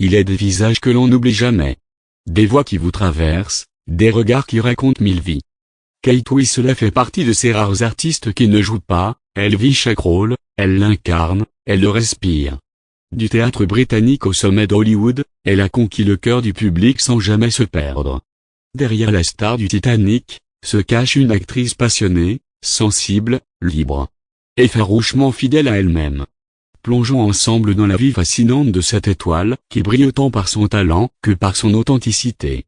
il est des visages que l'on n'oublie jamais. Des voix qui vous traversent, des regards qui racontent 1000 vies. Kate Winslet fait partie de ces rares artistes qui ne jouent pas, elle vit chaque rôle, elle l'incarne, elle le respire. Du théâtre britannique au sommet d'Hollywood, elle a conquis le cœur du public sans jamais se perdre. Derrière la star du Titanic, se cache une actrice passionnée, sensible, libre et farouchement fidèle à elle-même. Plongeons ensemble dans la vie fascinante de cette étoile, qui brille autant par son talent que par son authenticité.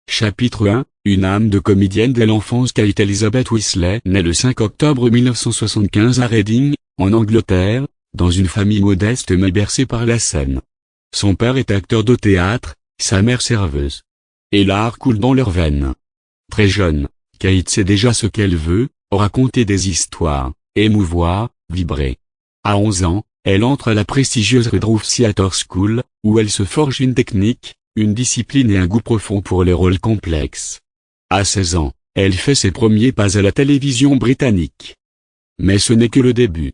Chapitre 1, une âme de comédienne dès l'enfance. Kate Elizabeth Winslet naît le 5 octobre 1975 à Reading, en Angleterre, dans une famille modeste mais bercée par la scène. Son père est acteur de théâtre, sa mère serveuse. Et l'art coule dans leurs veines. Très jeune, Kate sait déjà ce qu'elle veut, raconter des histoires, émouvoir, vibrer. À 11 ans, elle entre à la prestigieuse Redruth Theatre School, où elle se forge une technique, une discipline et un goût profond pour les rôles complexes. À 16 ans, elle fait ses premiers pas à la télévision britannique. Mais ce n'est que le début.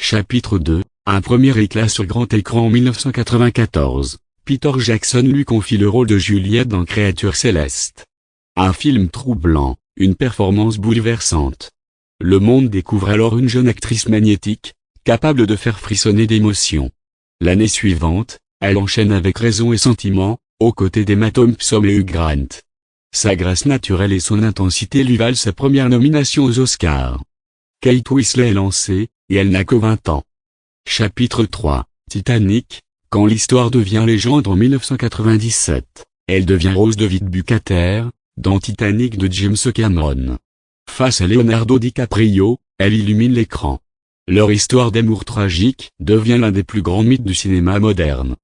Chapitre 2, un premier éclat sur grand écran en 1994. Peter Jackson lui confie le rôle de Juliette dans Créature céleste. Un film troublant, une performance bouleversante. Le monde découvre alors une jeune actrice magnétique, capable de faire frissonner d'émotion. L'année suivante, elle enchaîne avec Raison et Sentiment, aux côtés d'Emma Thompson et Hugh Grant. Sa grâce naturelle et son intensité lui valent sa première nomination aux Oscars. Kate Winslet est lancée, et elle n'a que 20 ans. Chapitre 3, Titanic, quand l'histoire devient légende en 1997, elle devient Rose de Wittbucater, dans Titanic de James Cameron. Face à Leonardo DiCaprio, elle illumine l'écran. Leur histoire d'amour tragique devient l'un des plus grands mythes du cinéma moderne.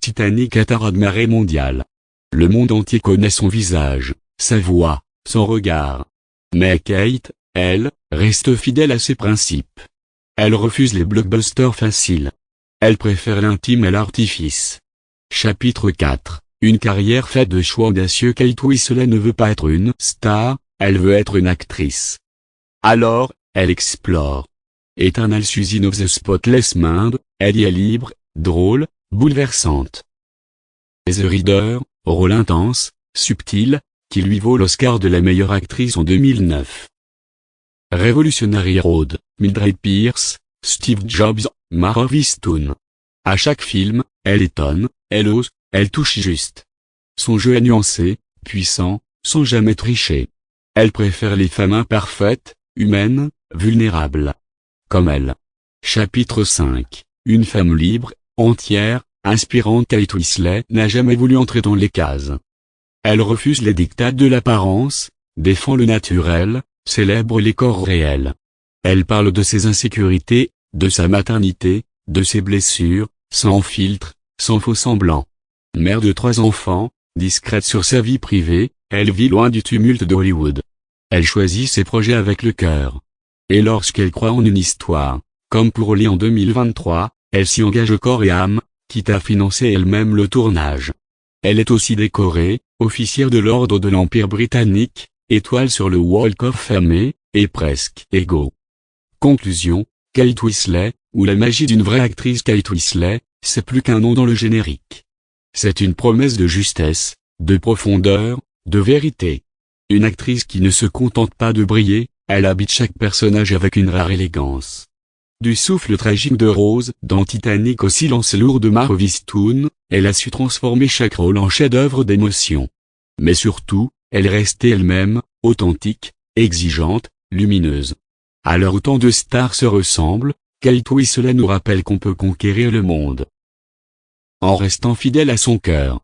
Titanic est un raz-de-marée mondial. Le monde entier connaît son visage, sa voix, son regard. Mais Kate, elle, reste fidèle à ses principes. Elle refuse les blockbusters faciles. Elle préfère l'intime à l'artifice. Chapitre 4, une carrière faite de choix audacieux. Kate Winslet ne veut pas être une star, elle veut être une actrice. Alors, elle explore. Eternal Susan of the Spotless Mind, elle y est libre, drôle, bouleversante. The Reader, rôle intense, subtil, qui lui vaut l'Oscar de la meilleure actrice en 2009. Revolutionary Road, Mildred Pierce, Steve Jobs, Mare Vistoun. À chaque film, elle étonne, elle ose, elle touche juste. Son jeu est nuancé, puissant, sans jamais tricher. Elle préfère les femmes imparfaites, humaines, vulnérables. Comme elle. Chapitre 5, une femme libre, entière, inspirante. Kate Winslet n'a jamais voulu entrer dans les cases. Elle refuse les diktats de l'apparence, défend le naturel, célèbre les corps réels. Elle parle de ses insécurités, de sa maternité, de ses blessures, sans filtre, sans faux semblant. Mère de 3 enfants, discrète sur sa vie privée, elle vit loin du tumulte d'Hollywood. Elle choisit ses projets avec le cœur. Et lorsqu'elle croit en une histoire, comme pour Oli en 2023, elle s'y engage corps et âme, quitte à financer elle-même le tournage. Elle est aussi décorée, officière de l'ordre de l'Empire britannique, étoile sur le Walk of Fame, et presque égaux. Conclusion, Kate Winslet, ou la magie d'une vraie actrice. Kate Winslet, c'est plus qu'un nom dans le générique. C'est une promesse de justesse, de profondeur, de vérité. Une actrice qui ne se contente pas de briller, elle habite chaque personnage avec une rare élégance. Du souffle tragique de Rose dans Titanic au silence lourd de Mare Vistoun, elle a su transformer chaque rôle en chef-d'œuvre d'émotion. Mais surtout, elle restait elle-même, authentique, exigeante, lumineuse. À l'heure où tant de stars se ressemblent, Kate Winslet nous rappelle qu'on peut conquérir le monde en restant fidèle à son cœur.